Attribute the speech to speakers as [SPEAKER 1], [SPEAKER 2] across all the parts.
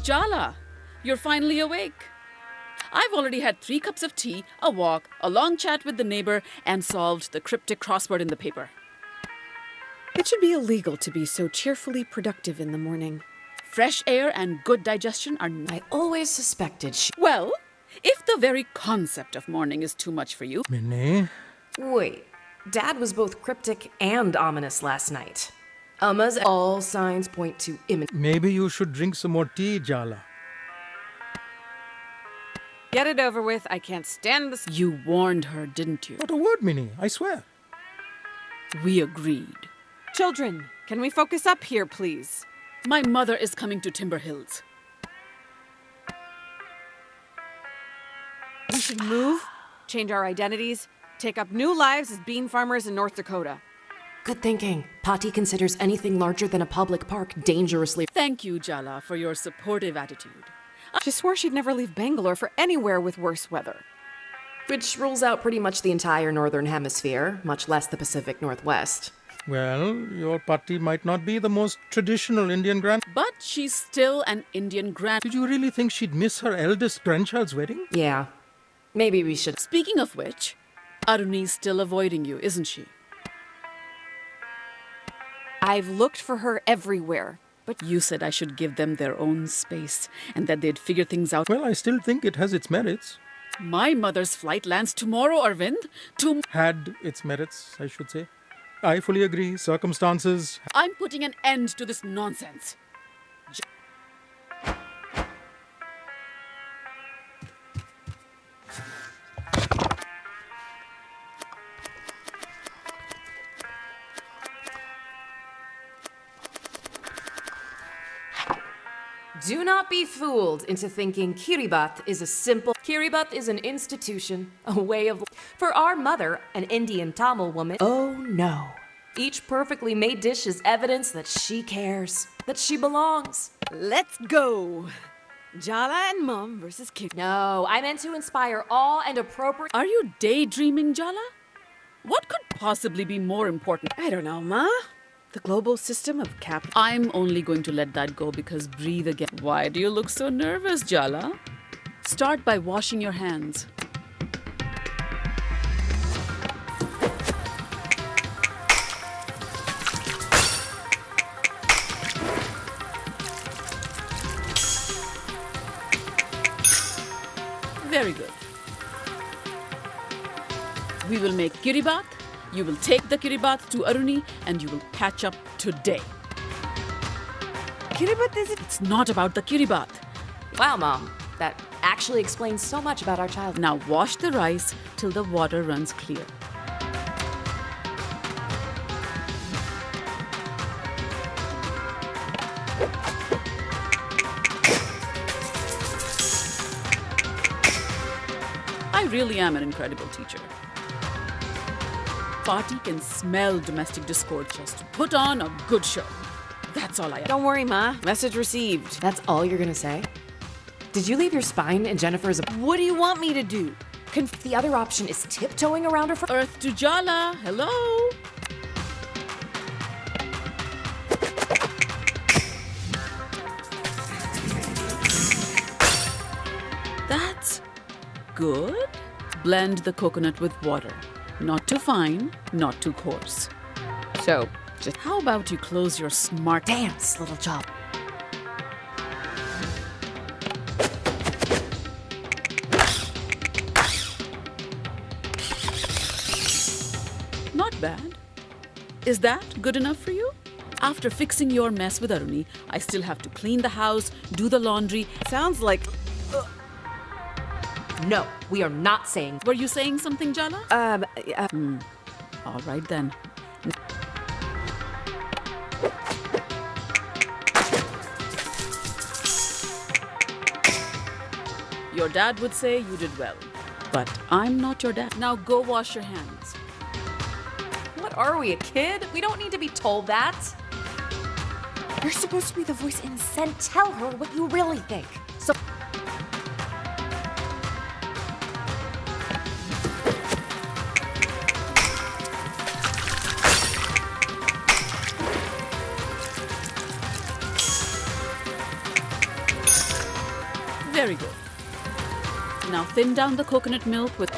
[SPEAKER 1] Jala, you're finally awake. I've already had 3 cups of tea, a walk, a long chat with the neighbor, and solved the cryptic crossword in the paper.
[SPEAKER 2] It should be illegal to be so cheerfully productive in the morning.
[SPEAKER 1] Fresh air and good digestion are...
[SPEAKER 3] I always suspected
[SPEAKER 1] Well, if the very concept of morning is too much for you...
[SPEAKER 4] Minnie?
[SPEAKER 3] Wait, Dad was both cryptic and ominous last night. All signs point to imminent.
[SPEAKER 4] Maybe you should drink some more tea, Jala.
[SPEAKER 2] Get it over with. I can't stand this.
[SPEAKER 1] You warned her, didn't you?
[SPEAKER 4] Not a word, Minnie, I swear.
[SPEAKER 1] We agreed.
[SPEAKER 2] Children, can we focus up here, please?
[SPEAKER 1] My mother is coming to Timber Hills.
[SPEAKER 2] We should move, change our identities, take up new lives as bean farmers in North Dakota.
[SPEAKER 3] Good thinking. Pati considers anything larger than a public park dangerously.
[SPEAKER 1] Thank you, Jala, for your supportive attitude.
[SPEAKER 2] She swore she'd never leave Bangalore for anywhere with worse weather.
[SPEAKER 3] Which rules out pretty much the entire northern hemisphere, much less the Pacific Northwest.
[SPEAKER 4] Well, your Patti might not be the most traditional Indian grand...
[SPEAKER 1] But she's still an Indian grand...
[SPEAKER 4] Did you really think she'd miss her eldest grandchild's wedding?
[SPEAKER 3] Yeah. Maybe we should...
[SPEAKER 1] Speaking of which, Aruni's still avoiding you, isn't she?
[SPEAKER 2] I've looked for her everywhere.
[SPEAKER 1] But you said I should give them their own space and that they'd figure things out.
[SPEAKER 4] Well, I still think it has its merits.
[SPEAKER 1] My mother's flight lands tomorrow, Arvind.
[SPEAKER 4] Had its merits, I should say. I fully agree. Circumstances...
[SPEAKER 1] I'm putting an end to this nonsense.
[SPEAKER 3] Do not be fooled into thinking Kiribat is a simple... Kiribat is an institution, a way of... For our mother, an Indian Tamil woman... Oh no. Each perfectly made dish is evidence that she cares, that she belongs.
[SPEAKER 2] Let's go. Jala and Mom versus Kiri.
[SPEAKER 3] No, I meant to inspire awe and appropriate...
[SPEAKER 1] Are you daydreaming, Jala? What could possibly be more important?
[SPEAKER 2] I don't know, Ma. The global system of capital.
[SPEAKER 1] I'm only going to let that go because breathe again. Why do you look so nervous, Jala? Start by washing your hands. Very good. We will make kiribat. You will take the kiribat to Aruni and you will catch up today.
[SPEAKER 2] Kiribat isn't...
[SPEAKER 1] It's not about the kiribat.
[SPEAKER 3] Wow, Mom. That actually explains so much about our child.
[SPEAKER 1] Now wash the rice till the water runs clear. I really am an incredible teacher. Pati can smell domestic discord. Just put on a good show. That's all I am.
[SPEAKER 2] Don't worry, Ma. Message received.
[SPEAKER 3] That's all you're gonna say? Did you leave your spine in Jennifer's...
[SPEAKER 2] What do you want me to do?
[SPEAKER 3] The other option is tiptoeing around her for...
[SPEAKER 1] Earth to Jala. Hello? That's good. Blend the coconut with water. Not too fine, not too coarse.
[SPEAKER 2] So,
[SPEAKER 1] Just how about you close your smart...
[SPEAKER 3] Dance, little job.
[SPEAKER 1] Not bad. Is that good enough for you? After fixing your mess with Aruni, I still have to clean the house, do the laundry.
[SPEAKER 2] sounds like...
[SPEAKER 3] No, we are not saying...
[SPEAKER 1] Were you saying something, Jala? All right then. Your dad would say you did well, but I'm not your dad. Now go wash your hands.
[SPEAKER 3] What are we, a kid? We don't need to be told that.
[SPEAKER 2] You're supposed to be the voice in...
[SPEAKER 3] Then tell her what you really think. So...
[SPEAKER 1] thin down the coconut milk with...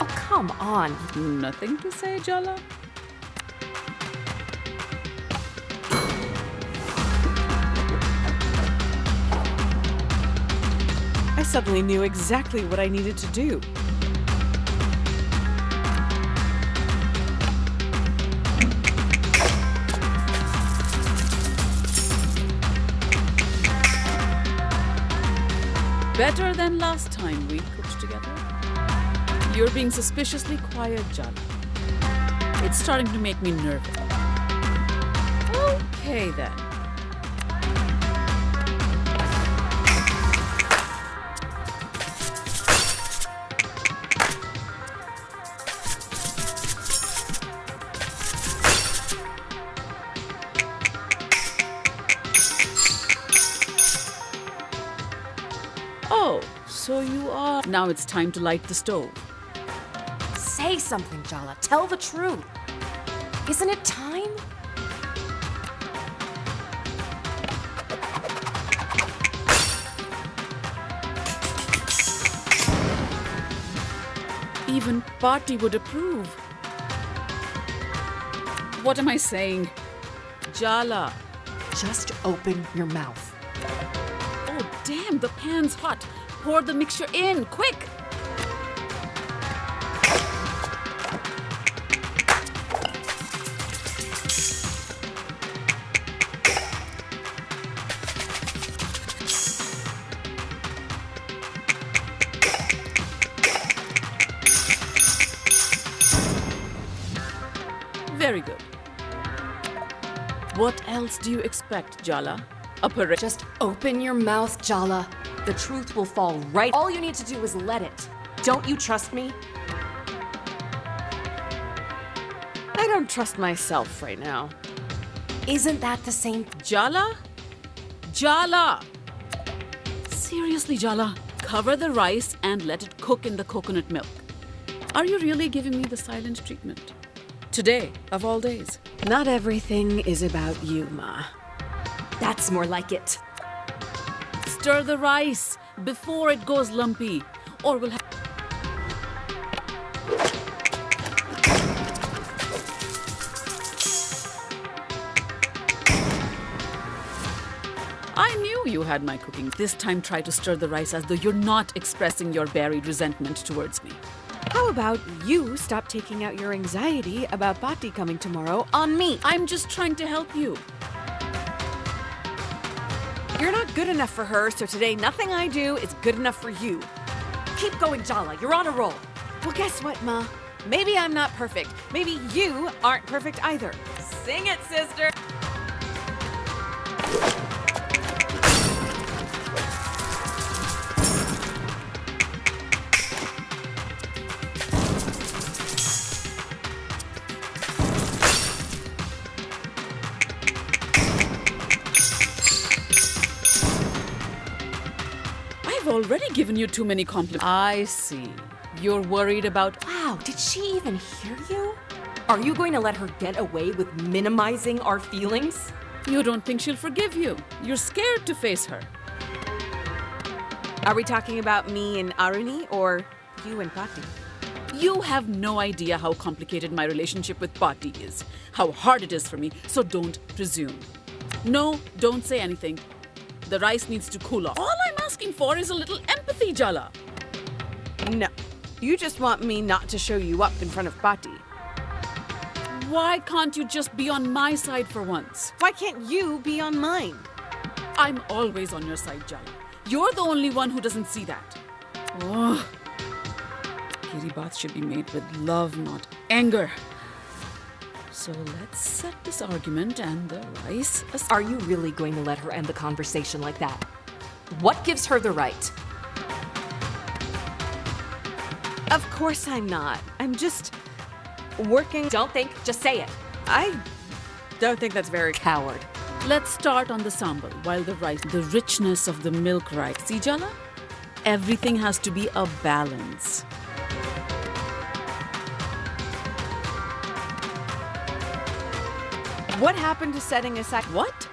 [SPEAKER 3] Oh, come on.
[SPEAKER 1] Nothing to say, Jala?
[SPEAKER 2] I suddenly knew exactly what I needed to do.
[SPEAKER 1] Better than last time we cooked together. You're being suspiciously quiet, Jala. It's starting to make me nervous. Okay, then. Oh, so you are... Now it's time to light the stove.
[SPEAKER 3] Say something, Jala. Tell the truth. Isn't it time?
[SPEAKER 1] Even Party would approve. What am I saying? Jala.
[SPEAKER 3] Just open your mouth.
[SPEAKER 1] Oh, damn, the pan's hot. Pour the mixture in, quick! Very good. What else do you expect, Jala? A parade?
[SPEAKER 3] Just open your mouth, Jala. The truth will fall right. All you need to do is let it. Don't you trust me?
[SPEAKER 2] I don't trust myself right now.
[SPEAKER 3] Isn't that the same?
[SPEAKER 1] Jala? Jala! Seriously, Jala, cover the rice and let it cook in the coconut milk. Are you really giving me the silent treatment? Today, of all days.
[SPEAKER 2] Not everything is about you, Ma.
[SPEAKER 3] That's more like it.
[SPEAKER 1] Stir the rice before it goes lumpy, or we'll have... I knew you had my cooking. This time try to stir the rice as though you're not expressing your buried resentment towards me.
[SPEAKER 2] How about you stop taking out your anxiety about Bhatti coming tomorrow on me?
[SPEAKER 1] I'm just trying to help you.
[SPEAKER 2] You're not good enough for her, so today nothing I do is good enough for you.
[SPEAKER 3] Keep going, Jala. You're on a roll.
[SPEAKER 2] Well, guess what, Ma? Maybe I'm not perfect. Maybe you aren't perfect either.
[SPEAKER 3] Sing it, sister.
[SPEAKER 1] I've already given you too many compliments. I see. You're worried about...
[SPEAKER 3] Wow, did she even hear you? Are you going to let her get away with minimizing our feelings?
[SPEAKER 1] You don't think she'll forgive you. You're scared to face her.
[SPEAKER 2] Are we talking about me and Aruni or you and Bhatti?
[SPEAKER 1] You have no idea how complicated my relationship with Bhatti is, how hard it is for me, so don't presume. No, don't say anything. The rice needs to cool off. All I'm asking for is a little empathy, Jala.
[SPEAKER 2] No. You just want me not to show you up in front of Bhatti.
[SPEAKER 1] Why can't you just be on my side for once?
[SPEAKER 2] Why can't you be on mine?
[SPEAKER 1] I'm always on your side, Jala. You're the only one who doesn't see that. Oh. Kiri bath should be made with love, not anger. So let's set this argument and the rice aside.
[SPEAKER 3] Are you really going to let her end the conversation like that? What gives her the right?
[SPEAKER 2] Of course I'm not. I'm just working.
[SPEAKER 3] Don't think, just say it.
[SPEAKER 2] I don't think that's very
[SPEAKER 3] Coward.
[SPEAKER 1] Let's start on the sambar while the rice, the richness of the milk rice. See, Jala? Everything has to be a balance.
[SPEAKER 2] What happened to setting aside?
[SPEAKER 1] What?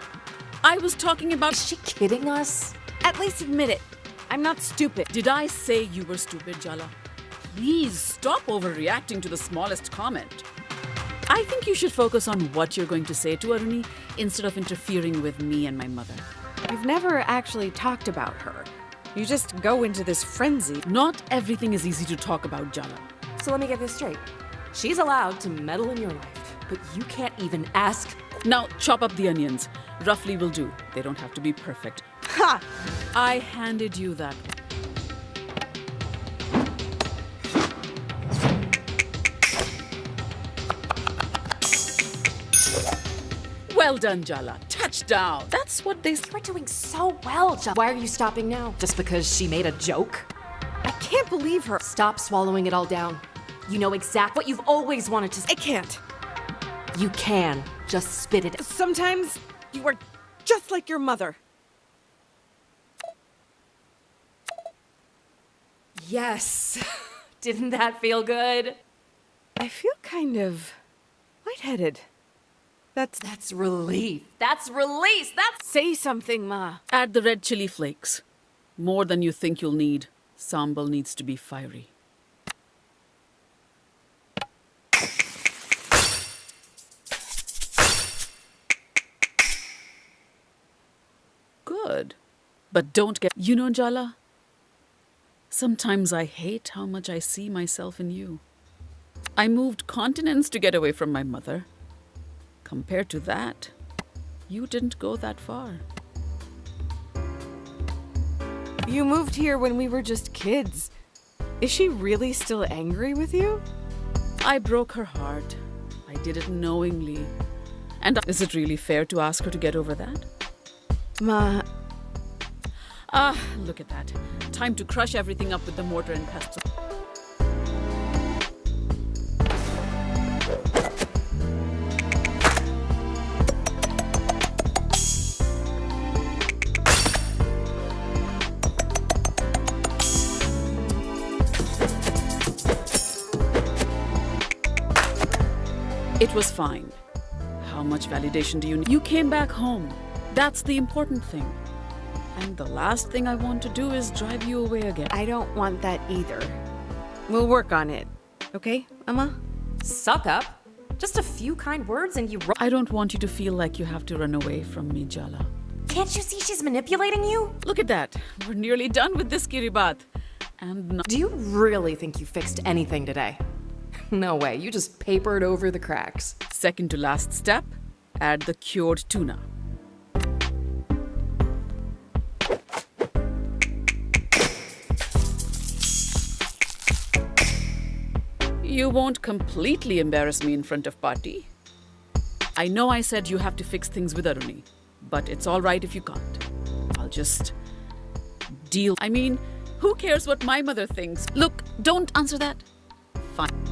[SPEAKER 1] I was talking about...
[SPEAKER 3] Is she kidding us?
[SPEAKER 2] At least admit it. I'm not stupid.
[SPEAKER 1] Did I say you were stupid, Jala? Please stop overreacting to the smallest comment. I think you should focus on what you're going to say to Aruni instead of interfering with me and my mother.
[SPEAKER 2] We've never actually talked about her. You just go into this frenzy.
[SPEAKER 1] Not everything is easy to talk about, Jala.
[SPEAKER 3] So let me get this straight. She's allowed to meddle in your life, but you can't even ask.
[SPEAKER 1] Now chop up the onions. Roughly will do. They don't have to be perfect.
[SPEAKER 2] Ha!
[SPEAKER 1] I handed you that. Well done, Jala. Touchdown. That's what they...
[SPEAKER 3] You're doing so well, Jala. Why are you stopping now? Just because she made a joke?
[SPEAKER 2] I can't believe her.
[SPEAKER 3] Stop swallowing it all down. You know exactly what you've always wanted to say.
[SPEAKER 2] I can't.
[SPEAKER 3] You can. Just spit it.
[SPEAKER 2] Sometimes you are just like your mother.
[SPEAKER 3] Yes. Didn't that feel good?
[SPEAKER 2] I feel kind of lightheaded.
[SPEAKER 3] That's relief. That's release. That's...
[SPEAKER 2] Say something, Ma.
[SPEAKER 1] Add the red chili flakes. More than you think you'll need. Sambal needs to be fiery. Good. But don't get... You know, Jala, sometimes I hate how much I see myself in you. I moved continents to get away from my mother. Compared to that, you didn't go that far.
[SPEAKER 2] You moved here when we were just kids. Is she really still angry with you?
[SPEAKER 1] I broke her heart. I did it knowingly. And is it really fair to ask her to get over that?
[SPEAKER 2] Ma,
[SPEAKER 1] Look at that. Time to crush everything up with the mortar and pestle. It was fine. How much validation do you need? You came back home. That's the important thing. And the last thing I want to do is drive you away again.
[SPEAKER 2] I don't want that either. We'll work on it. Okay, Amma?
[SPEAKER 3] Suck up. Just a few kind words and you...
[SPEAKER 1] I don't want you to feel like you have to run away from me, Jala.
[SPEAKER 3] Can't you see she's manipulating you?
[SPEAKER 1] Look at that. We're nearly done with this Kiribat. And
[SPEAKER 3] Do you really think you fixed anything today? No way, you just papered over the cracks.
[SPEAKER 1] second to last step, add the cured tuna. You won't completely embarrass me in front of Party. I know I said you have to fix things with Aruni, but it's all right if you can't. I'll just deal. I mean, who cares what my mother thinks? Look, don't answer that. Fine.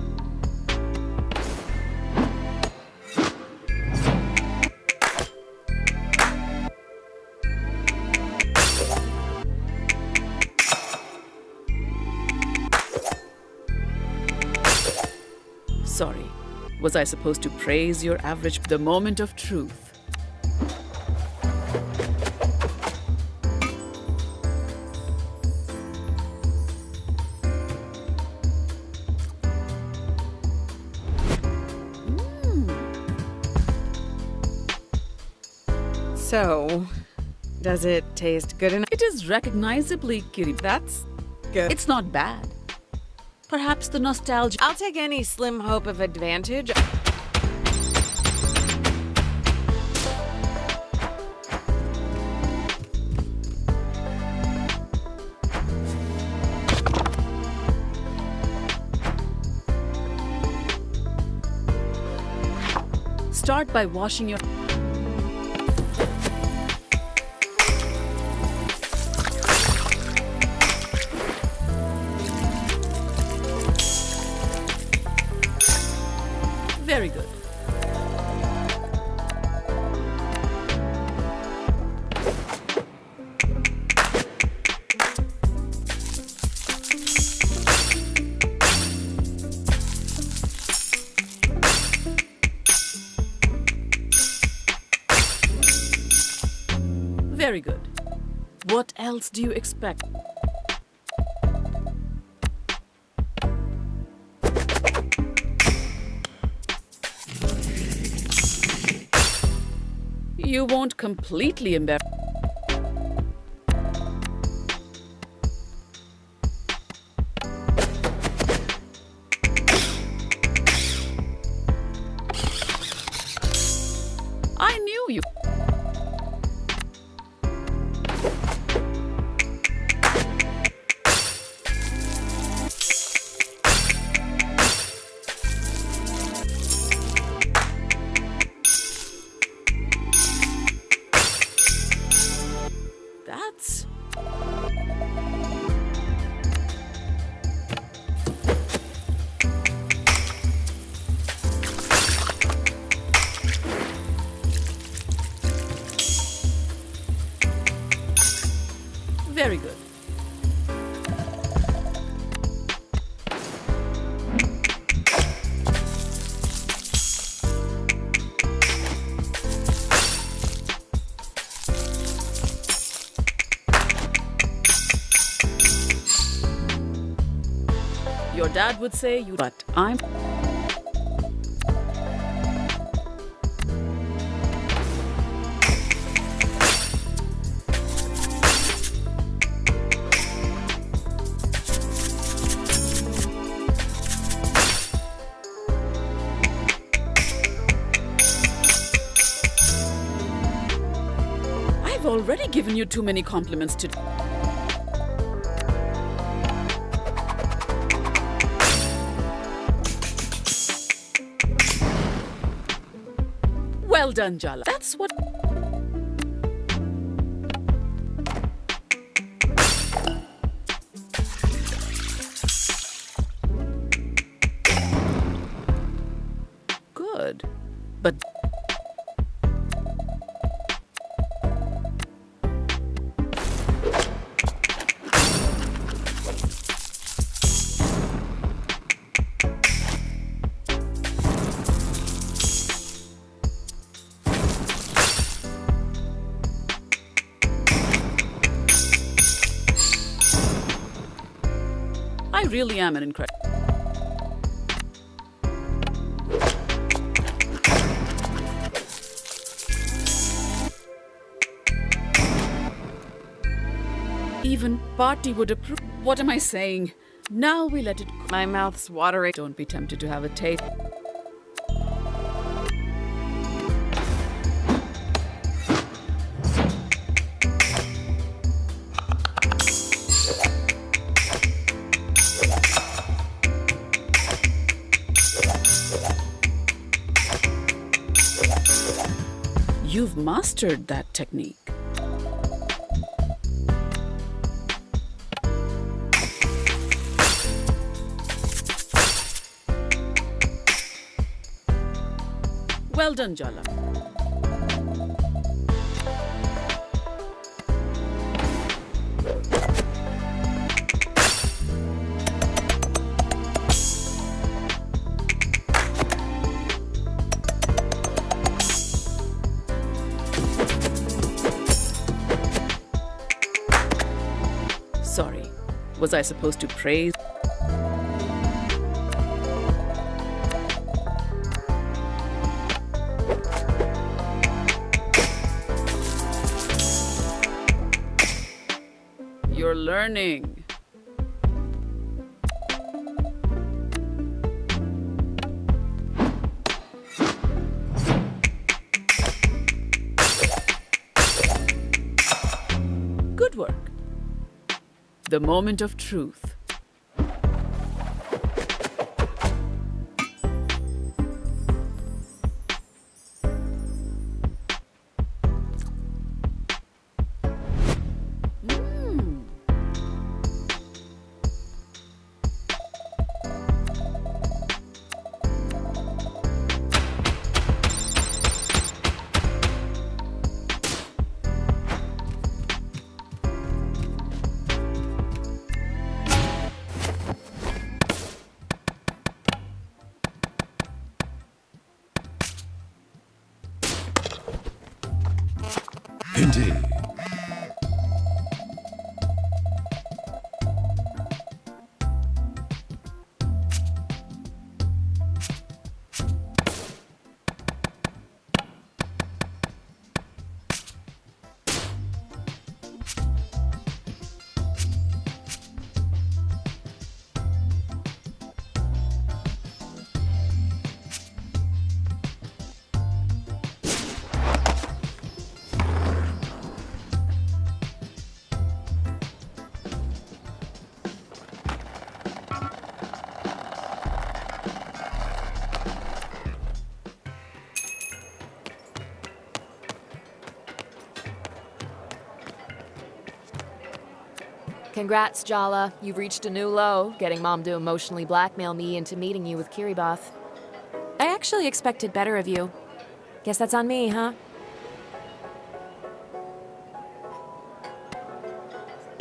[SPEAKER 1] Sorry. Was I supposed to praise your average? The moment of truth.
[SPEAKER 2] So, does it taste good enough?
[SPEAKER 1] It is recognizably Kiri.
[SPEAKER 2] That's good.
[SPEAKER 1] It's not bad. Perhaps the nostalgia.
[SPEAKER 2] I'll take any slim hope of advantage.
[SPEAKER 1] Start by washing your... Very good. Very good. What else do you expect? you won't completely embarrass. I knew you. That's... very good. Your dad would say you, but I'm... I've already given you too many compliments today. Well done, Jala. That's what... good. But... I really am an incredible... Even Party would approve. What am I saying? Now we let it...
[SPEAKER 2] My mouth's watering.
[SPEAKER 1] Don't be tempted to have a taste. You've mastered that technique. Well done, Jala. Sorry, was I supposed to praise? You're learning. Good work. The moment of truth.
[SPEAKER 5] Indeed.
[SPEAKER 3] Congrats, Jala. You've reached a new low, getting Mom to emotionally blackmail me into meeting you with Kiribati. I actually expected better of you. Guess that's on me, huh?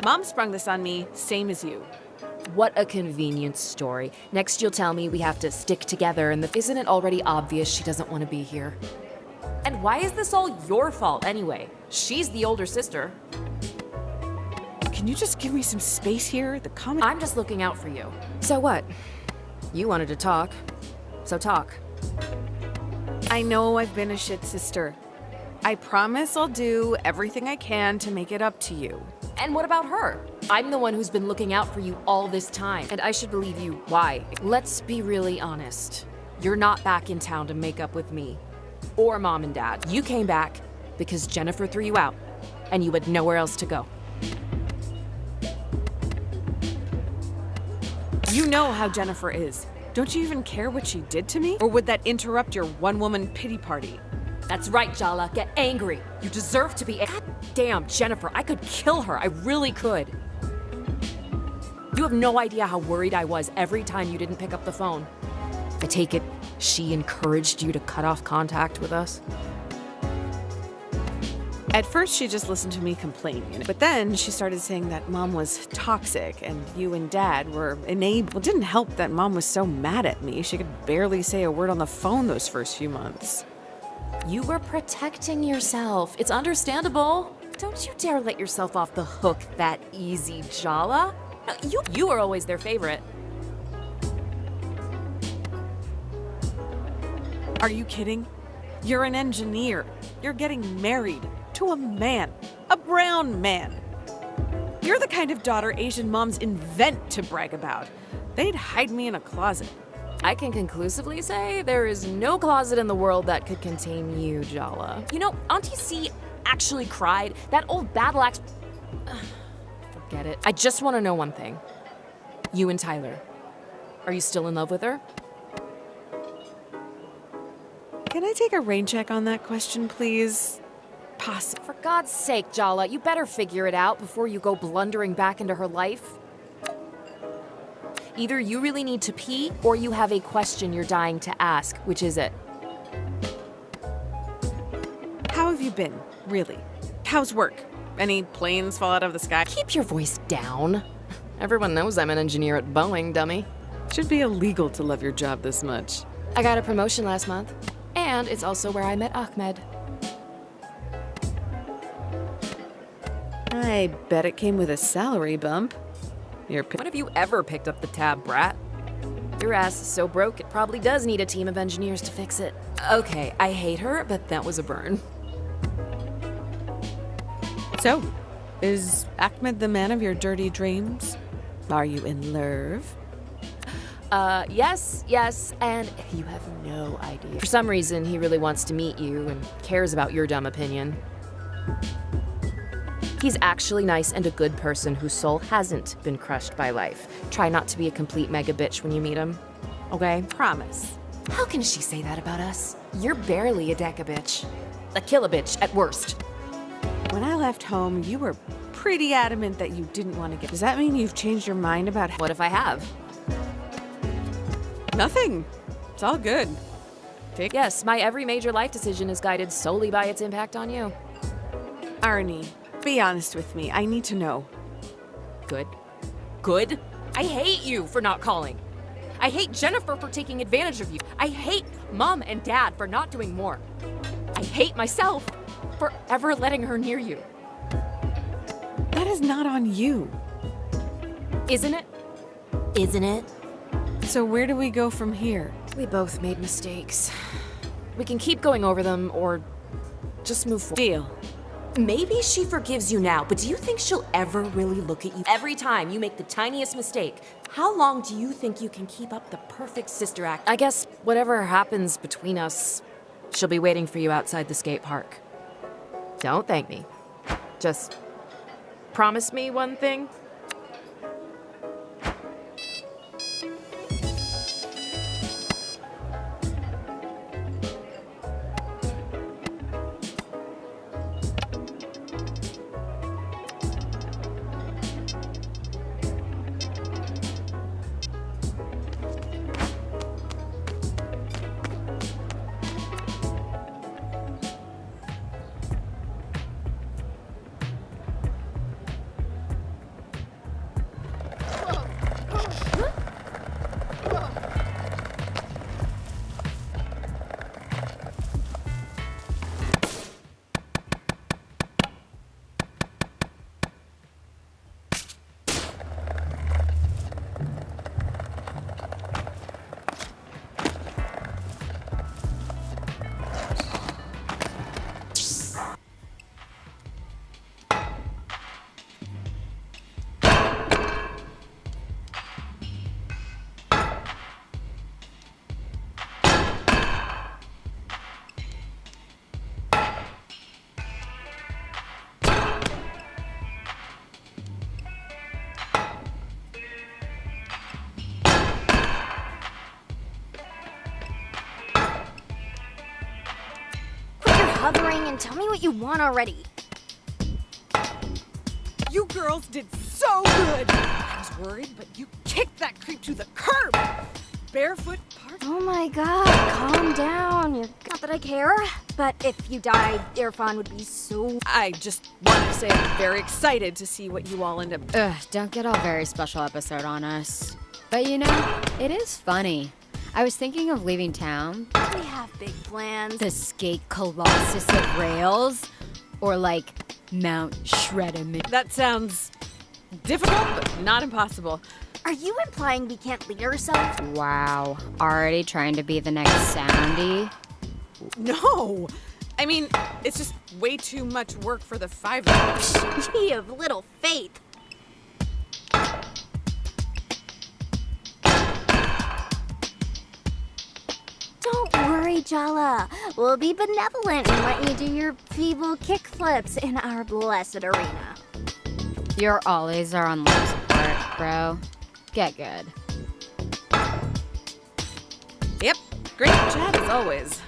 [SPEAKER 2] Mom sprung this on me, same as you.
[SPEAKER 3] What a convenient story. Next you'll tell me we have to stick together and isn't it already obvious she doesn't want to be here? And why is this all your fault anyway? She's the older sister.
[SPEAKER 2] Can you just give me some space here?
[SPEAKER 3] I'm just looking out for you. So what? You wanted to talk, so talk.
[SPEAKER 2] I know I've been a shit sister. I promise I'll do everything I can to make it up to you.
[SPEAKER 3] And what about her? I'm the one who's been looking out for you all this time, and I should believe you. Why? Let's be really honest. You're not back in town to make up with me or Mom and Dad. You came back because Jennifer threw you out, and you had nowhere else to go.
[SPEAKER 2] You know how Jennifer is. Don't you even care what she did to me? Or would that interrupt your one-woman pity party?
[SPEAKER 3] That's right, Jala. Get angry. You deserve to be. God damn, Jennifer, I could kill her. I really could. You have no idea how worried I was every time you didn't pick up the phone. I take it she encouraged you to cut off contact with us?
[SPEAKER 2] At first, she just listened to me complain, but then she started saying that Mom was toxic and you and Dad were enabled. It didn't help that Mom was so mad at me. She could barely say a word on the phone those first few months.
[SPEAKER 3] You were protecting yourself. It's understandable. Don't you dare let yourself off the hook that easy, Jala. No, you were always their favorite.
[SPEAKER 2] Are you kidding? You're an engineer. You're getting married to a man, a brown man. You're the kind of daughter Asian moms invent to brag about. They'd hide me in a closet.
[SPEAKER 3] I can conclusively say there is no closet in the world that could contain you, Jala. You know, Auntie C actually cried. That old battle axe... Forget it. I just want to know one thing. You and Tyler. Are you still in love with her?
[SPEAKER 2] Can I take a rain check on that question, please? Possible.
[SPEAKER 3] For God's sake, Jala, you better figure it out before you go blundering back into her life. Either you really need to pee, or you have a question you're dying to ask. Which is it?
[SPEAKER 2] How have you been, really? How's work? Any planes fall out of the sky?
[SPEAKER 3] Keep your voice down. Everyone knows I'm an engineer at Boeing, dummy.
[SPEAKER 2] Should be illegal to love your job this much.
[SPEAKER 3] I got a promotion last month. And it's also where I met Ahmed.
[SPEAKER 2] I bet it came with a salary bump.
[SPEAKER 3] When have you ever picked up the tab, brat? Your ass is so broke, it probably does need a team of engineers to fix it. Okay, I hate her, but that was a burn.
[SPEAKER 2] So, is Ahmed the man of your dirty dreams? Are you in love?
[SPEAKER 3] Yes, and you have no idea. For some reason, he really wants to meet you and cares about your dumb opinion. He's actually nice and a good person whose soul hasn't been crushed by life. Try not to be a complete mega bitch when you meet him, okay?
[SPEAKER 2] Promise.
[SPEAKER 3] How can she say that about us? You're barely a deca bitch. A kill-a-bitch at worst.
[SPEAKER 2] When I left home, you were pretty adamant that you didn't want to get... Does that mean you've changed your mind about...
[SPEAKER 3] What if I have?
[SPEAKER 2] Nothing. It's all good.
[SPEAKER 3] Yes, my every major life decision is guided solely by its impact on you.
[SPEAKER 2] Arnie, be honest with me. I need to know.
[SPEAKER 3] Good? I hate you for not calling. I hate Jennifer for taking advantage of you. I hate Mom and Dad for not doing more. I hate myself for ever letting her near you.
[SPEAKER 2] That is not on you.
[SPEAKER 3] Isn't it? Isn't it?
[SPEAKER 2] So where do we go from here?
[SPEAKER 3] We both made mistakes. We can keep going over them or just move forward.
[SPEAKER 2] Deal.
[SPEAKER 3] Maybe she forgives you now, but do you think she'll ever really look at you? Every time you make the tiniest mistake, how long do you think you can keep up the perfect sister act? I guess whatever happens between us, she'll be waiting for you outside the skate park. Don't thank me. Just promise me one thing.
[SPEAKER 5] hovering and tell me what you want already.
[SPEAKER 2] You girls did so good! I was worried, but you kicked that creep to the curb! Bearfoot Park?
[SPEAKER 5] Oh my god, calm down. Not that I care, but if you died, Irfan would be so...
[SPEAKER 2] I just wanted to say I'm very excited to see what you all end up...
[SPEAKER 6] Ugh, don't get all very special episode on us. But you know, it is funny. I was thinking of leaving town.
[SPEAKER 5] We have big plans.
[SPEAKER 6] The skate colossus of rails. Or like Mount Shredderman.
[SPEAKER 2] That sounds difficult, but not impossible.
[SPEAKER 5] Are you implying we can't lead ourselves?
[SPEAKER 6] Wow, already trying to be the next Soundy?
[SPEAKER 2] No! I mean, it's just way too much work for the 5 of us.
[SPEAKER 5] We have little faith. Don't worry, Jala. We'll be benevolent and let you do your feeble kickflips in our blessed arena.
[SPEAKER 6] Your ollies are on life support, bro. Get good.
[SPEAKER 2] Yep, great chat as always.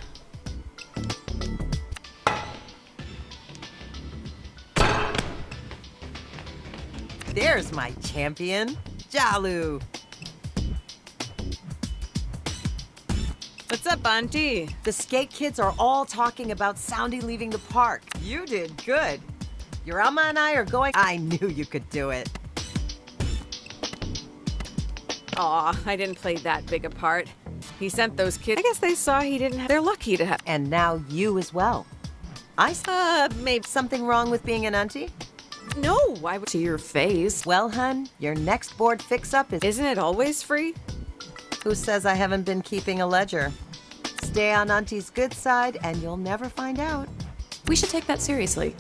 [SPEAKER 7] There's my champion, Jalu.
[SPEAKER 2] What's up, Auntie?
[SPEAKER 7] The skate kids are all talking about Soundy leaving the park. You did good. Your Amma and I are going. I knew you could do it.
[SPEAKER 2] Aw, I didn't play that big a part. He sent those kids. I guess they saw he didn't have. They're lucky to have.
[SPEAKER 7] And now you as well. Maybe something wrong with being an auntie?
[SPEAKER 2] No, I would.
[SPEAKER 3] To your face.
[SPEAKER 7] Well, hun, your next board fix-up is...
[SPEAKER 2] Isn't it always free?
[SPEAKER 7] Who says I haven't been keeping a ledger? Stay on auntie's good side and you'll never find out.
[SPEAKER 3] We should take that seriously.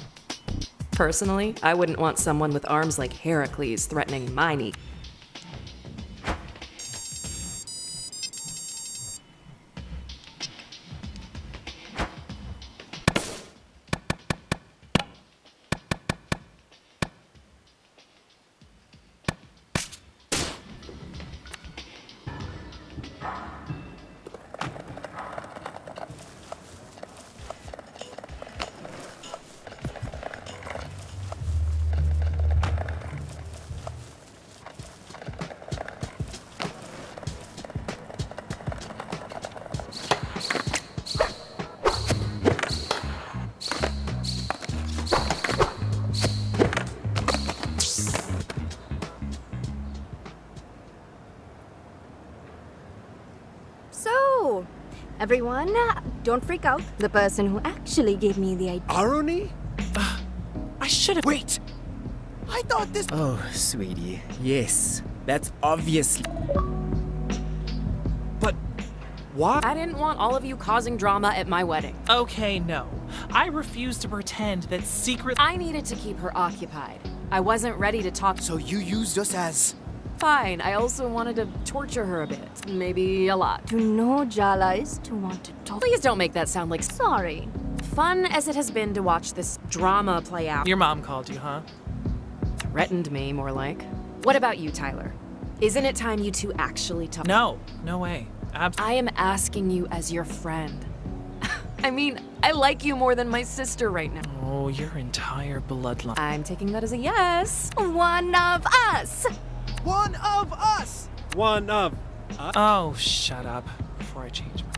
[SPEAKER 3] Personally, I wouldn't want someone with arms like Heracles threatening my knee.
[SPEAKER 5] So, everyone, don't freak out. The person who actually gave me the idea.
[SPEAKER 8] Irony? I should have. Wait! I thought this. Oh, sweetie. Yes, that's obviously. But why?
[SPEAKER 3] I didn't want all of you causing drama at my wedding.
[SPEAKER 9] Okay, no. I refuse to pretend that secret.
[SPEAKER 3] I needed to keep her occupied. I wasn't ready to talk.
[SPEAKER 8] So you used us as.
[SPEAKER 3] Fine, I also wanted to torture her a bit. Maybe a lot.
[SPEAKER 5] To know Jala is to want to talk.
[SPEAKER 3] Please don't make that sound like
[SPEAKER 5] Sorry.
[SPEAKER 3] fun as it has been to watch this drama play out.
[SPEAKER 9] Your mom called you, huh?
[SPEAKER 3] Threatened me, more like. What about you, Tyler? Isn't it time you two actually talk?
[SPEAKER 9] No, no way.
[SPEAKER 3] I am asking you as your friend. I mean, I like you more than my sister right now.
[SPEAKER 9] Oh, your entire bloodline.
[SPEAKER 3] I'm taking that as a yes.
[SPEAKER 5] One of us!
[SPEAKER 8] One of us! One of.
[SPEAKER 9] Oh, shut up before I change my.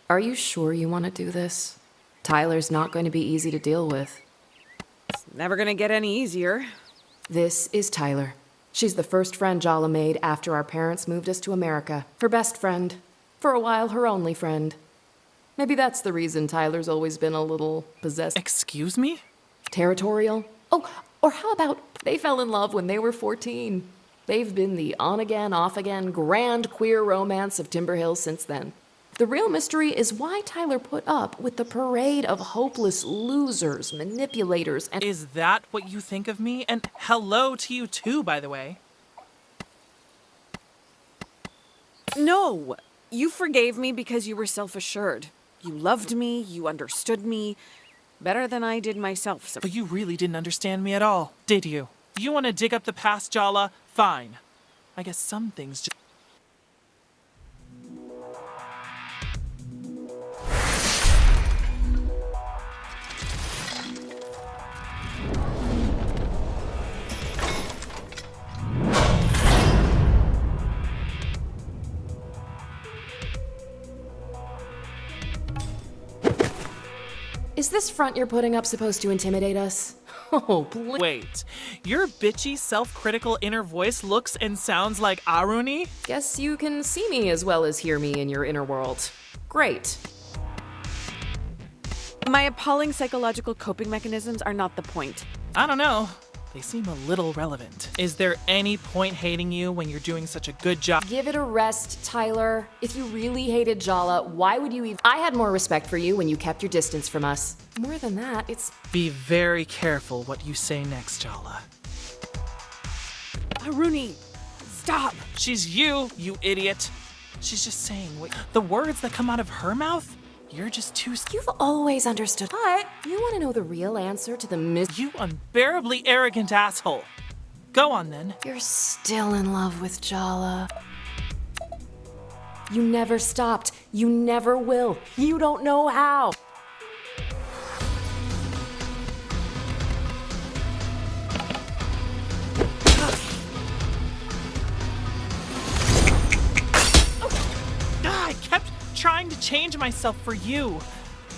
[SPEAKER 3] Are you sure you want to do this? Tyler's not going to be easy to deal with.
[SPEAKER 2] It's never gonna get any easier.
[SPEAKER 3] This is Tyler. She's the first friend Jala made after our parents moved us to America. Her best friend. For a while, her only friend. Maybe that's the reason Tyler's always been a little possessed.
[SPEAKER 9] Excuse me?
[SPEAKER 3] Territorial. Oh, or how about they fell in love when they were 14? They've been the on-again, off-again, grand queer romance of Timber Hill since then. The real mystery is why Tyler put up with the parade of hopeless losers, manipulators, and—
[SPEAKER 9] Is that what you think of me? And hello to you too, by the way.
[SPEAKER 2] No! You forgave me because you were self-assured. You loved me, you understood me. Better than I did myself. So
[SPEAKER 9] But you really didn't understand me at all, did you? You want to dig up the past, Jala? Fine. I guess some things just...
[SPEAKER 3] Is this front you're putting up supposed to intimidate us? Oh, please.
[SPEAKER 9] Wait, your bitchy, self-critical inner voice looks and sounds like Aruni?
[SPEAKER 3] Guess you can see me as well as hear me in your inner world. Great.
[SPEAKER 2] my appalling psychological coping mechanisms are not the point.
[SPEAKER 9] I don't know. They seem a little relevant. Is there any point hating you when you're doing such a good job?
[SPEAKER 3] Give it a rest, Tyler. If you really hated Jala, why would you even... I had more respect for you when you kept your distance from us. More than that, it's...
[SPEAKER 9] Be very careful what you say next, Jala.
[SPEAKER 2] Aruni, stop!
[SPEAKER 9] She's you idiot. She's just saying the words that come out of her mouth? You're just too...
[SPEAKER 3] You've always understood. But you want to know the real answer to the
[SPEAKER 9] You unbearably arrogant asshole. Go on, then.
[SPEAKER 3] You're still in love with Jala. You never stopped. You never will. You don't know how.
[SPEAKER 9] I kept trying to change myself for you.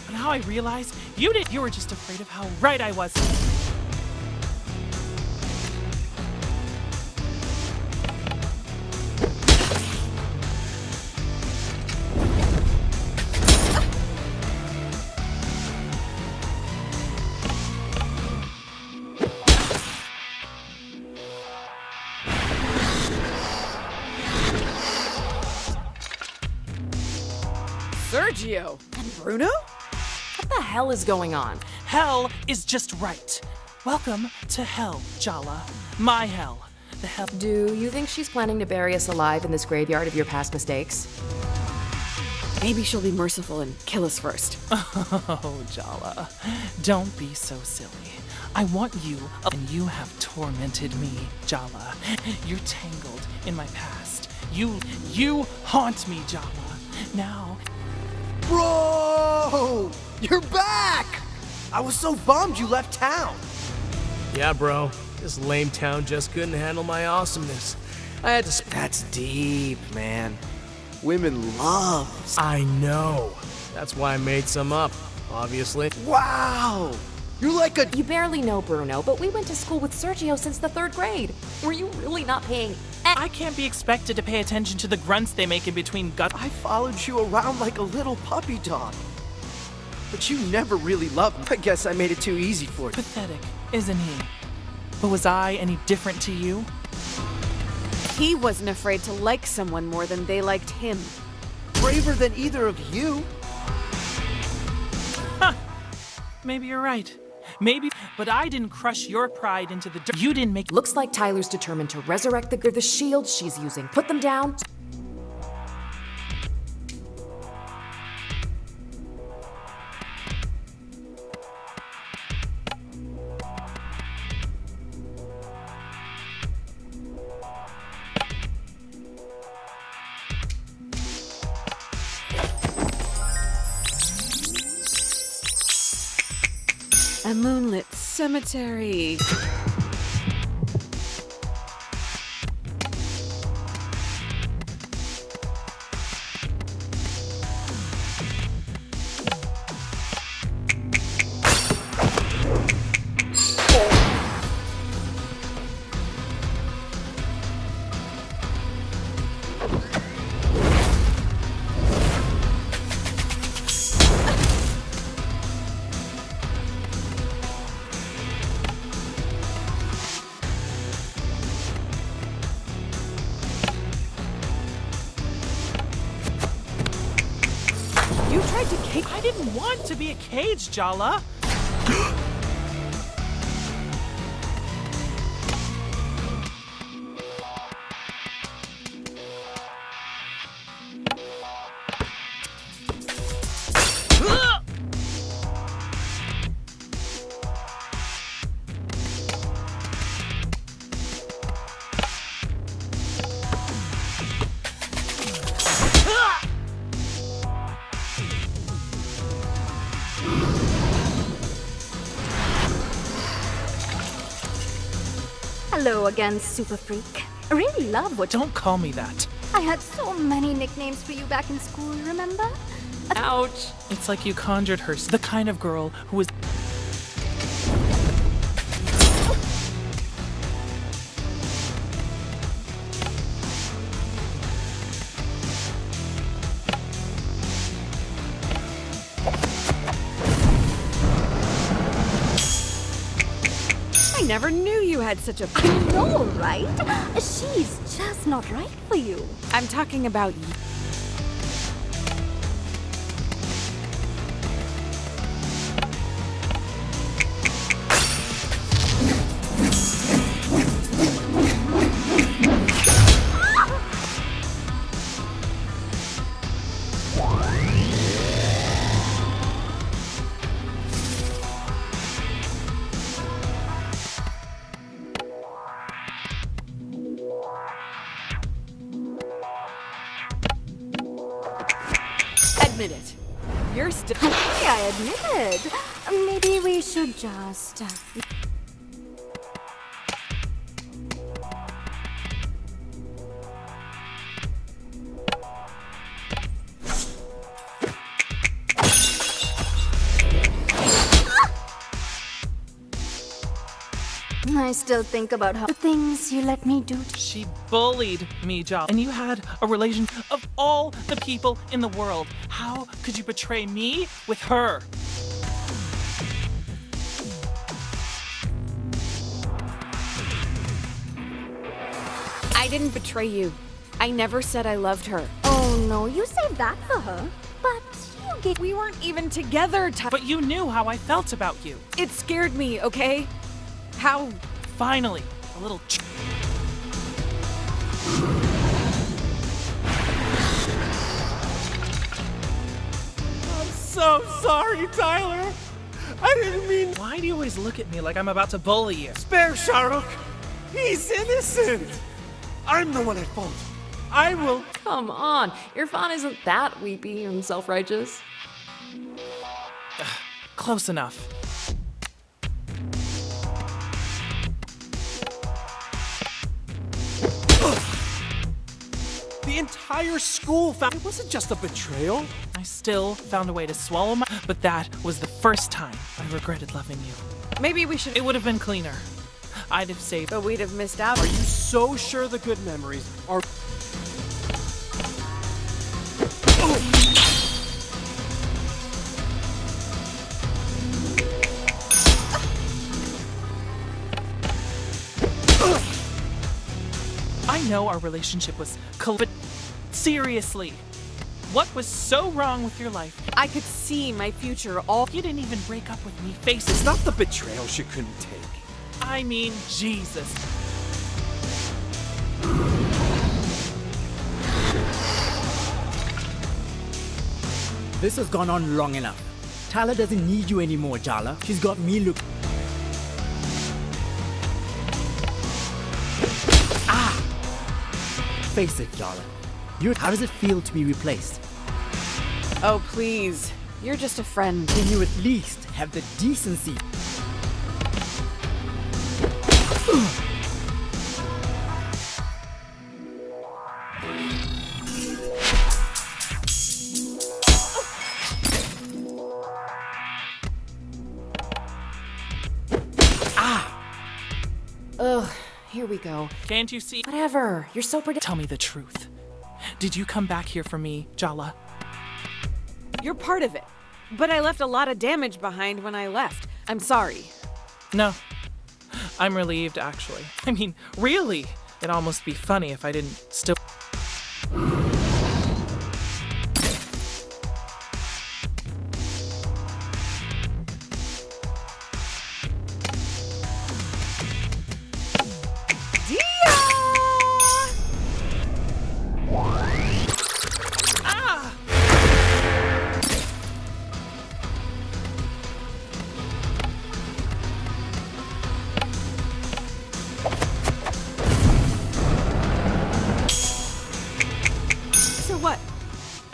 [SPEAKER 9] But now I realize you were just afraid of how right I was.
[SPEAKER 2] Sergio! And Bruno?
[SPEAKER 3] What the hell is going on?
[SPEAKER 9] Hell is just right. Welcome to hell, Jala. My hell. The hell.
[SPEAKER 3] Do you think she's planning to bury us alive in this graveyard of your past mistakes?
[SPEAKER 2] Maybe she'll be merciful and kill us first.
[SPEAKER 9] Oh, Jala. Don't be so silly. I want you, and you have tormented me, Jala. You're tangled in my past. You haunt me, Jala. Now...
[SPEAKER 10] Bro! You're back! I was so bummed you left town.
[SPEAKER 8] Yeah, bro. This lame town just couldn't handle my awesomeness. I had to...
[SPEAKER 10] That's deep, man. Women love...
[SPEAKER 8] I know. That's why I made some up, obviously.
[SPEAKER 10] Wow! You're like a...
[SPEAKER 3] You barely know Bruno, but we went to school with Sergio since the 3rd grade. Were you really not paying...
[SPEAKER 9] I can't be expected to pay attention to the grunts they make in between guts.
[SPEAKER 10] I followed you around like a little puppy dog. But you never really loved me. I guess I made it too easy for you.
[SPEAKER 9] Pathetic, isn't he? But was I any different to you?
[SPEAKER 2] He wasn't afraid to like someone more than they liked him.
[SPEAKER 10] Braver than either of you.
[SPEAKER 9] Huh. Maybe you're right. Maybe, but I didn't crush your pride into the dirt. You didn't make...
[SPEAKER 3] Looks like Tyler's determined to resurrect the shields she's using. Put them down.
[SPEAKER 2] A moonlit cemetery. You tried to cage...
[SPEAKER 9] I didn't want to be a cage, Jala.
[SPEAKER 5] Hello again, Super Freak. I really love what
[SPEAKER 9] Don't call me that.
[SPEAKER 5] I had so many nicknames for you back in school, remember?
[SPEAKER 3] Ouch.
[SPEAKER 9] It's like you conjured her, the kind of girl who is.
[SPEAKER 2] I never knew you had such a.
[SPEAKER 5] I know, right? She's just not right for you.
[SPEAKER 2] I'm talking about you. Admit it. You're still.
[SPEAKER 5] Okay, I admit it. Maybe we should just. I still think about how the things you let me do.
[SPEAKER 9] She bullied me, Jala. And you had a relation of all the people in the world. How could you betray me with her?
[SPEAKER 2] I didn't betray you. I never said I loved her.
[SPEAKER 5] Oh no, you saved that for her. But you gave.
[SPEAKER 2] We weren't even together.
[SPEAKER 9] But you knew how I felt about you.
[SPEAKER 2] It scared me, okay? How?
[SPEAKER 9] Finally, a little. I'm so sorry, Tyler. I didn't mean. Why do you always look at me like I'm about to bully you?
[SPEAKER 10] Spare Sharuk! He's innocent! I'm the one at fault. I will.
[SPEAKER 3] Come on. Irfan isn't that weepy and self-righteous.
[SPEAKER 9] Close enough.
[SPEAKER 10] The entire school found it wasn't just a betrayal.
[SPEAKER 9] I still found a way to swallow my. But that was the first time I regretted loving you.
[SPEAKER 2] Maybe we should.
[SPEAKER 9] It would have been cleaner. I'd have saved.
[SPEAKER 2] But we'd have missed out.
[SPEAKER 10] Are you so sure the good memories are.
[SPEAKER 9] I know our relationship was but seriously, what was so wrong with your life?
[SPEAKER 2] I could see my future all.
[SPEAKER 9] You didn't even break up with me, face
[SPEAKER 10] It's
[SPEAKER 9] it.
[SPEAKER 10] not the betrayal she couldn't take.
[SPEAKER 9] I mean, Jesus.
[SPEAKER 8] This has gone on long enough. Tyler doesn't need you anymore, Jala. She's got me look. Face it, Jala. How does it feel to be replaced?
[SPEAKER 2] Oh, please. You're just a friend.
[SPEAKER 8] Can you at least have the decency?
[SPEAKER 3] Ugh, here we go.
[SPEAKER 9] Can't you see?
[SPEAKER 3] Whatever. You're so predictable.
[SPEAKER 9] Tell me the truth. Did you come back here for me, Jala?
[SPEAKER 2] You're part of it. But I left a lot of damage behind when I left. I'm sorry.
[SPEAKER 9] No. I'm relieved, actually. I mean, really. It'd almost be funny if I didn't still.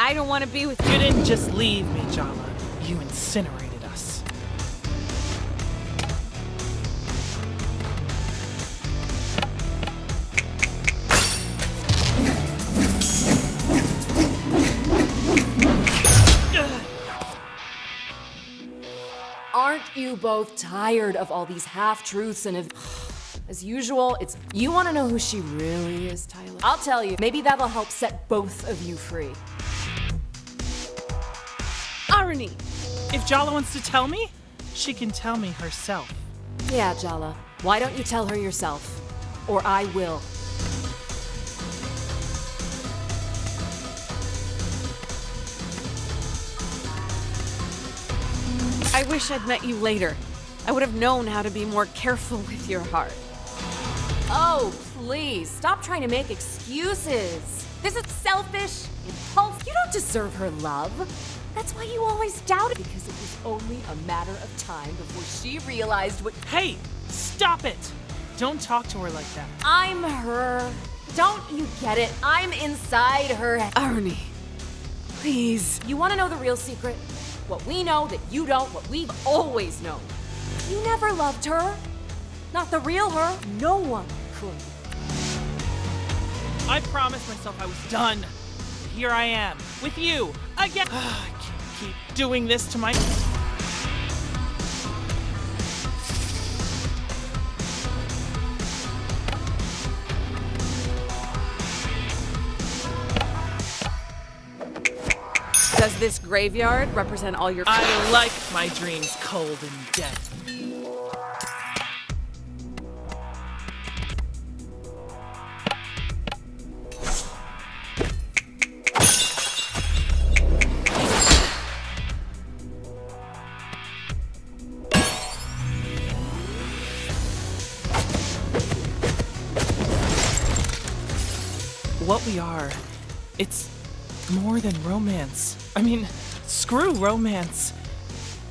[SPEAKER 2] I don't want to be with
[SPEAKER 9] You didn't just leave me, Jala. You incinerated us.
[SPEAKER 3] Aren't you both tired of all these half-truths and as usual, it's you want to know who she really is, Tyler? I'll tell you. Maybe that'll help set both of you free.
[SPEAKER 2] Arnie!
[SPEAKER 9] If Jala wants to tell me, she can tell me herself.
[SPEAKER 3] Yeah, Jala. Why don't you tell her yourself? Or I will.
[SPEAKER 2] I wish I'd met you later. I would have known how to be more careful with your heart.
[SPEAKER 3] Oh, please, stop trying to make excuses. This is selfish, impulsive. You don't deserve her love. That's why you always doubted, because it was only a matter of time before she realized what—
[SPEAKER 9] Hey, stop it! Don't talk to her like that.
[SPEAKER 3] I'm her. Don't you get it? I'm inside her.
[SPEAKER 2] Arnie, please.
[SPEAKER 3] You want to know the real secret? What we know that you don't, what we've always known. You never loved her. Not the real her. No one could.
[SPEAKER 9] I promised myself I was done. Here I am, with you, again. I can't keep doing this to my...
[SPEAKER 2] Does this graveyard represent all your—
[SPEAKER 9] I like my dreams cold and dead. What we are, it's more than romance. I mean, screw romance.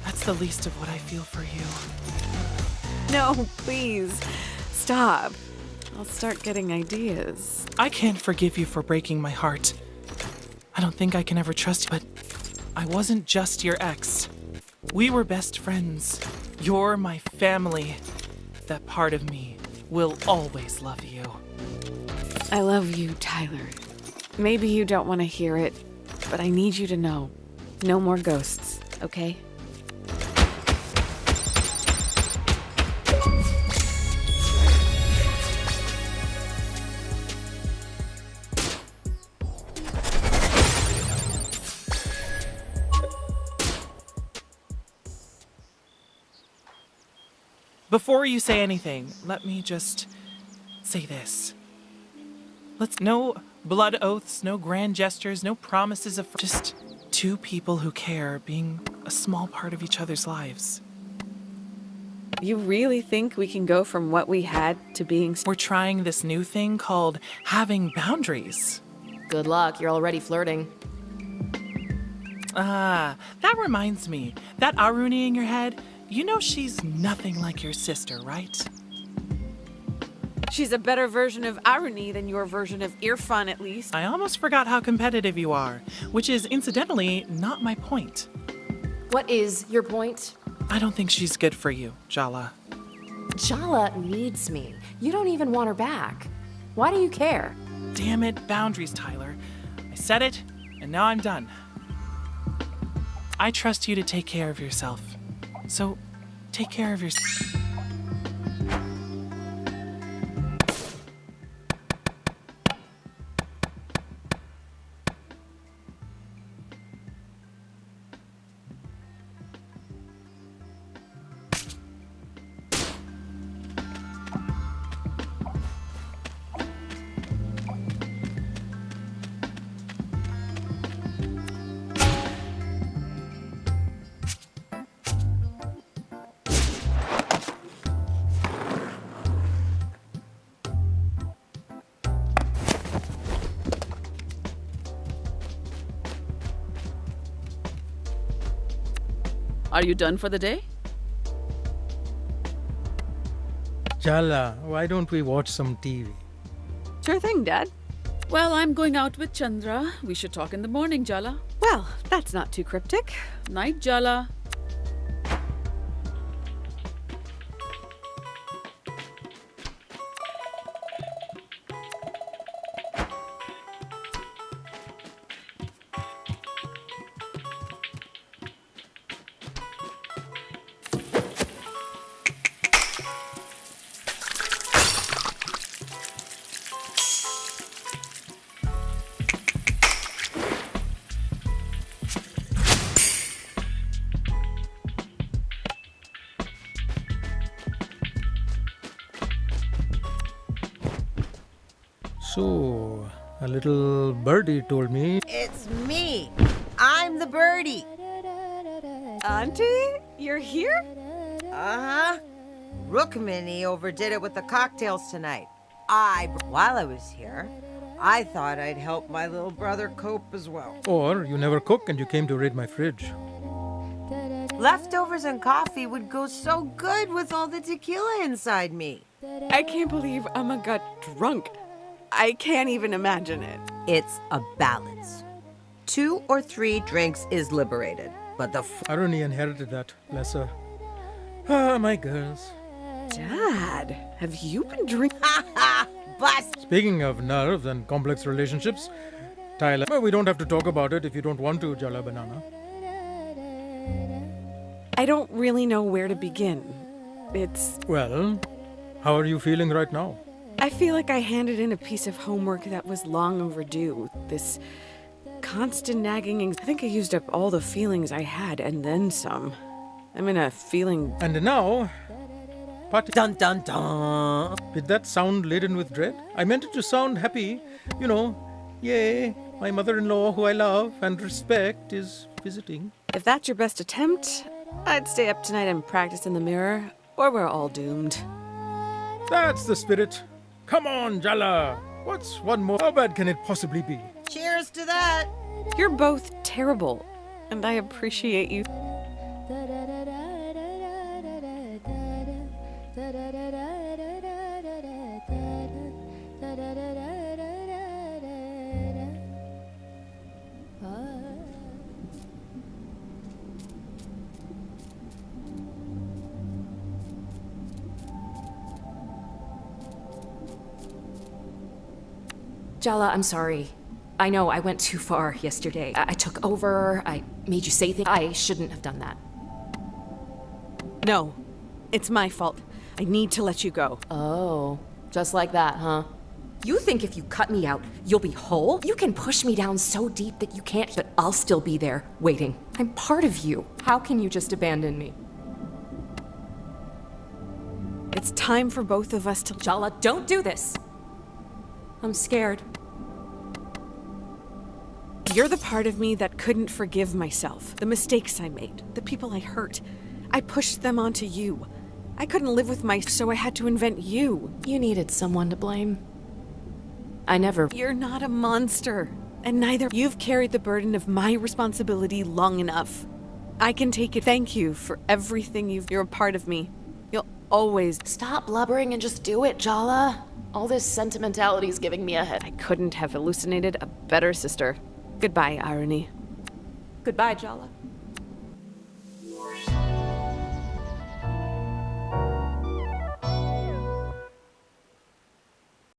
[SPEAKER 9] That's the least of what I feel for you.
[SPEAKER 2] No, please. Stop. I'll start getting ideas.
[SPEAKER 9] I can't forgive you for breaking my heart. I don't think I can ever trust you, but I wasn't just your ex. We were best friends. You're my family. That part of me will always love you.
[SPEAKER 2] I love you, Tyler. Maybe you don't want to hear it, but I need you to know. No more ghosts, okay?
[SPEAKER 9] Before you say anything, let me just say this. No blood oaths, no grand gestures, no promises of... Just two people who care being a small part of each other's lives.
[SPEAKER 2] You really think we can go from what we had to being...
[SPEAKER 9] We're trying this new thing called having boundaries.
[SPEAKER 3] Good luck, you're already flirting.
[SPEAKER 9] Ah, that reminds me. That Aruni in your head, you know she's nothing like your sister, right?
[SPEAKER 2] She's a better version of Aruni than your version of Irfan, at least.
[SPEAKER 9] I almost forgot how competitive you are, which is incidentally not my point.
[SPEAKER 3] What is your point?
[SPEAKER 9] I don't think she's good for you, Jala.
[SPEAKER 3] Jala needs me. You don't even want her back. Why do you care?
[SPEAKER 9] Damn it, boundaries, Tyler. I said it, and now I'm done. I trust you to take care of yourself. So, take care of yourself.
[SPEAKER 1] Are you done for the day?
[SPEAKER 4] Jala, why don't we watch some TV?
[SPEAKER 2] Sure thing, Dad.
[SPEAKER 1] Well, I'm going out with Chandra. We should talk in the morning, Jala.
[SPEAKER 2] Well, that's not too cryptic.
[SPEAKER 1] Night, Jala.
[SPEAKER 4] So, a little birdie told me.
[SPEAKER 7] It's me. I'm the birdie.
[SPEAKER 2] Auntie, you're here?
[SPEAKER 7] Uh-huh. Rukmini overdid it with the cocktails tonight. While I was here, I thought I'd help my little brother cope as well.
[SPEAKER 4] Or you never cook and you came to raid my fridge.
[SPEAKER 7] Leftovers and coffee would go so good with all the tequila inside me.
[SPEAKER 2] I can't believe Amma got drunk. I can't even imagine it.
[SPEAKER 7] It's a balance. 2 or 3 drinks is liberated, but the
[SPEAKER 4] Aruni inherited that, bless her. Ah, my girls.
[SPEAKER 2] Dad, have you been drinking?
[SPEAKER 7] bust.
[SPEAKER 4] Speaking of nerves and complex relationships, Tyler, well, we don't have to talk about it if you don't want to, Jala Banana.
[SPEAKER 2] I don't really know where to begin.
[SPEAKER 4] Well, how are you feeling right now?
[SPEAKER 2] I feel like I handed in a piece of homework that was long overdue. This constant nagging. I think I used up all the feelings I had and then some. I'm in a feeling.
[SPEAKER 4] And now, party.
[SPEAKER 7] Dun dun dun.
[SPEAKER 4] Did that sound laden with dread? I meant it to sound happy. You know, yay, my mother-in-law, who I love and respect, is visiting.
[SPEAKER 2] If that's your best attempt, I'd stay up tonight and practice in the mirror, or we're all doomed.
[SPEAKER 4] That's the spirit. Come on, Jala. What's one more? How bad can it possibly be?
[SPEAKER 7] Cheers to that.
[SPEAKER 2] You're both terrible, and I appreciate you.
[SPEAKER 3] Jala, I'm sorry. I know I went too far yesterday. I took over, I made you say things. I shouldn't have done that.
[SPEAKER 2] No, it's my fault. I need to let you go.
[SPEAKER 3] Oh, just like that, huh? You think if you cut me out, you'll be whole? You can push me down so deep that you can't, but I'll still be there, waiting. I'm part of you. How can you just abandon me?
[SPEAKER 2] It's time for both of us to...
[SPEAKER 3] Jala, don't do this! I'm scared.
[SPEAKER 2] You're the part of me that couldn't forgive myself. The mistakes I made, the people I hurt. I pushed them onto you. I couldn't live with so I had to invent you.
[SPEAKER 3] You needed someone to blame. I never...
[SPEAKER 2] You're not a monster. And neither... You've carried the burden of my responsibility long enough. I can take it. Thank you for everything You're a part of me. You'll always...
[SPEAKER 3] Stop blubbering and just do it, Jala. All this sentimentality's giving me a head.
[SPEAKER 2] I couldn't have hallucinated a better sister. Goodbye, Irony.
[SPEAKER 3] Goodbye, Jala.